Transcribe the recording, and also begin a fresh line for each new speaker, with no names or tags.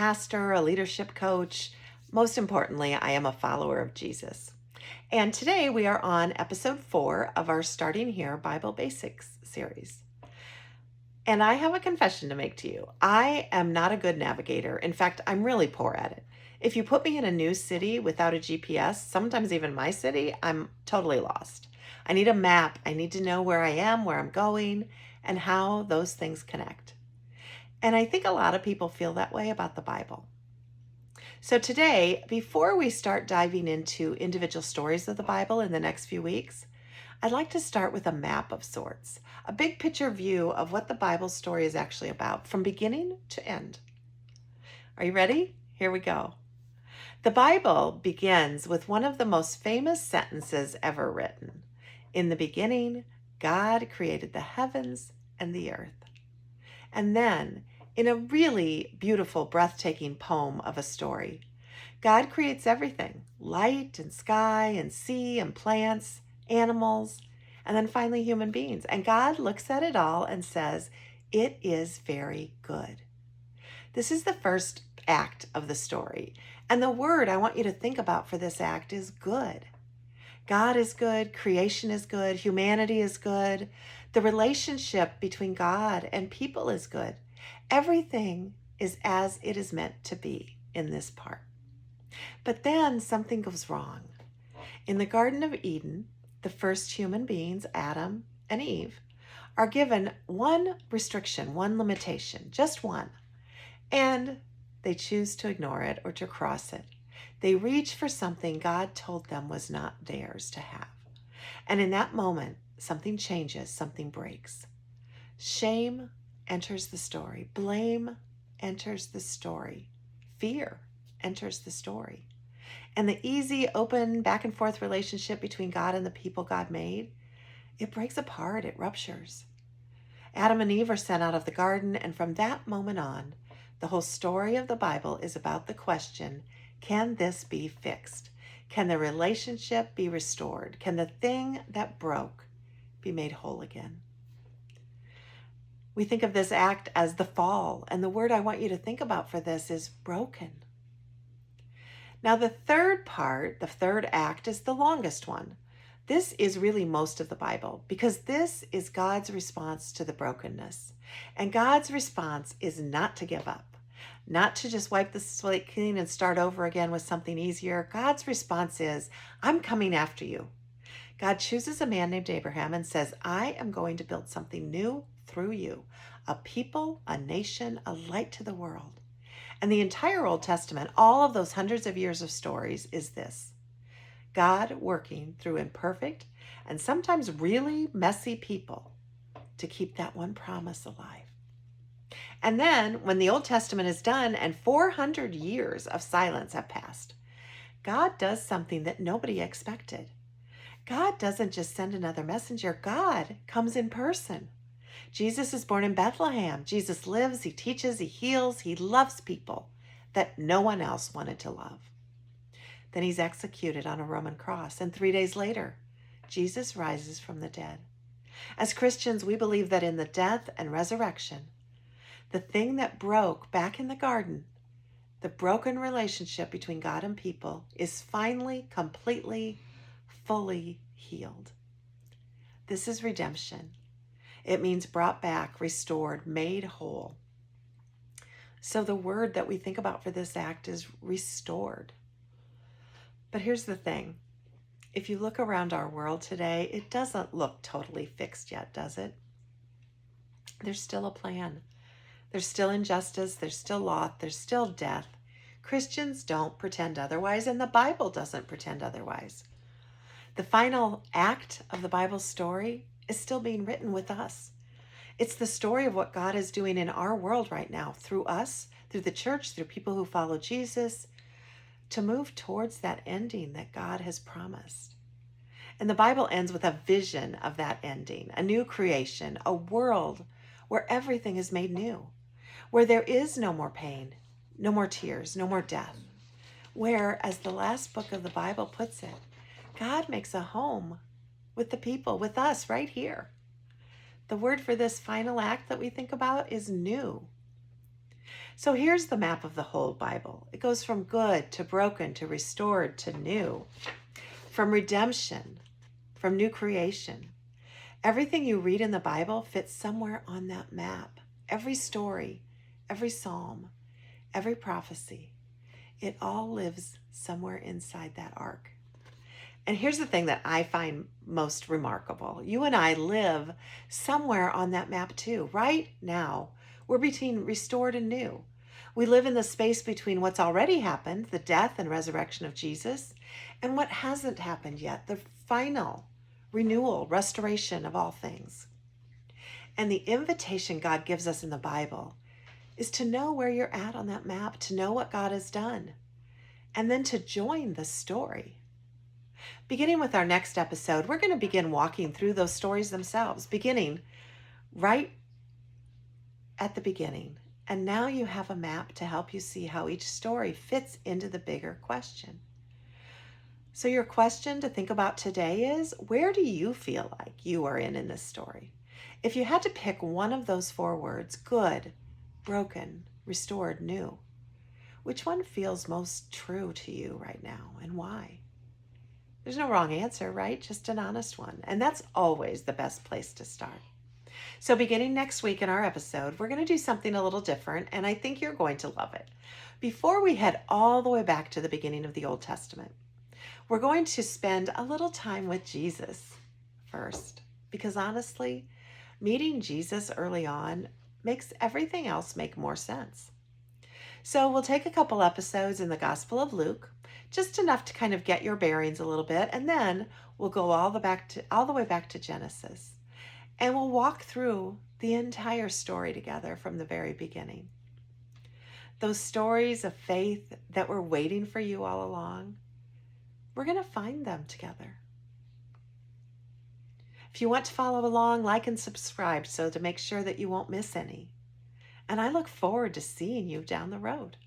pastor, a leadership coach. Most importantly, I am a follower of Jesus. And today we are on episode 4 of our Starting Here Bible Basics series. And I have a confession to make to you. I am not a good navigator. In fact, I'm really poor at it. If you put me in a new city without a GPS, sometimes even my city, I'm totally lost. I need a map. I need to know where I am, where I'm going, and how those things connect. And I think a lot of people feel that way about the Bible. So today, before we start diving into individual stories of the Bible in the next few weeks, I'd like to start with a map of sorts, a big picture view of what the Bible story is actually about from beginning to end. Are you ready? Here we go. The Bible begins with one of the most famous sentences ever written. In the beginning, God created the heavens and the earth. And then, in a really beautiful, breathtaking poem of a story, God creates everything: light and sky and sea and plants, animals, and then finally human beings. And God looks at it all and says, "It is very good." This is the first act of the story. And the word I want you to think about for this act is good. God is good, creation is good, humanity is good, the relationship between God and people is good. Everything is as it is meant to be in this part. But then something goes wrong. In the Garden of Eden, the first human beings, Adam and Eve, are given one restriction, one limitation, just one. And they choose to ignore it or to cross it. They reach for something God told them was not theirs to have. And in that moment, something changes, something breaks. Shame enters the story. Blame enters the story. Fear enters the story. And the easy, open, back and forth relationship between God and the people God made, it breaks apart, it ruptures. Adam and Eve are sent out of the garden, and from that moment on, the whole story of the Bible is about the question, can this be fixed? Can the relationship be restored? Can the thing that broke be made whole again? We think of this act as the fall, and the word I want you to think about for this is broken. Now, the third part, the third act, is the longest one. This is really most of the Bible because this is God's response to the brokenness. And God's response is not to give up, not to just wipe the slate clean and start over again with something easier. God's response is, I'm coming after you. God chooses a man named Abraham and says, I am going to build something new through you, a people, a nation, a light to the world. And the entire Old Testament, all of those hundreds of years of stories, is this: God working through imperfect and sometimes really messy people to keep that one promise alive. And then when the Old Testament is done and 400 years of silence have passed, God does something that nobody expected. God doesn't just send another messenger. God comes in person. Jesus is born in Bethlehem. Jesus lives, he teaches, he heals, he loves people that no one else wanted to love. Then he's executed on a Roman cross, and 3 days later, Jesus rises from the dead. As Christians, we believe that in the death and resurrection, the thing that broke back in the garden, the broken relationship between God and people, is finally, completely, fully healed. This is redemption. It means brought back, restored, made whole. So the word that we think about for this act is restored. But here's the thing. If you look around our world today, it doesn't look totally fixed yet, does it? There's still a plan. There's still injustice. There's still loss. There's still death. Christians don't pretend otherwise, and the Bible doesn't pretend otherwise. The final act of the Bible story is still being written with us. It's the story of what God is doing in our world right now through us, through the church, through people who follow Jesus, to move towards that ending that God has promised. And the Bible ends with a vision of that ending, a new creation, a world where everything is made new, where there is no more pain, no more tears, no more death, where, as the last book of the Bible puts it, God makes a home with the people, with us right here. The word for this final act that we think about is new. So here's the map of the whole Bible. It goes from good to broken to restored to new, from redemption, from new creation. Everything you read in the Bible fits somewhere on that map. Every story, every psalm, every prophecy, it all lives somewhere inside that ark. And here's the thing that I find most remarkable. You and I live somewhere on that map too. Right now, we're between restored and new. We live in the space between what's already happened, the death and resurrection of Jesus, and what hasn't happened yet, the final renewal, restoration of all things. And the invitation God gives us in the Bible is to know where you're at on that map, to know what God has done, and then to join the story. Beginning with our next episode, we're going to begin walking through those stories themselves, beginning right at the beginning. And now you have a map to help you see how each story fits into the bigger question. So your question to think about today is, where do you feel like you are in this story? If you had to pick one of those 4 words, good, broken, restored, new, which one feels most true to you right now and why? There's no wrong answer, right? Just an honest one. And that's always the best place to start. So beginning next week in our episode, we're going to do something a little different, and I think you're going to love it. Before we head all the way back to the beginning of the Old Testament, we're going to spend a little time with Jesus first, because honestly, meeting Jesus early on makes everything else make more sense. So we'll take a couple episodes in the Gospel of Luke, just enough to kind of get your bearings a little bit, and then we'll go all the way back to Genesis. And we'll walk through the entire story together from the very beginning. Those stories of faith that were waiting for you all along, we're going to find them together. If you want to follow along, like and subscribe so to make sure that you won't miss any. And I look forward to seeing you down the road.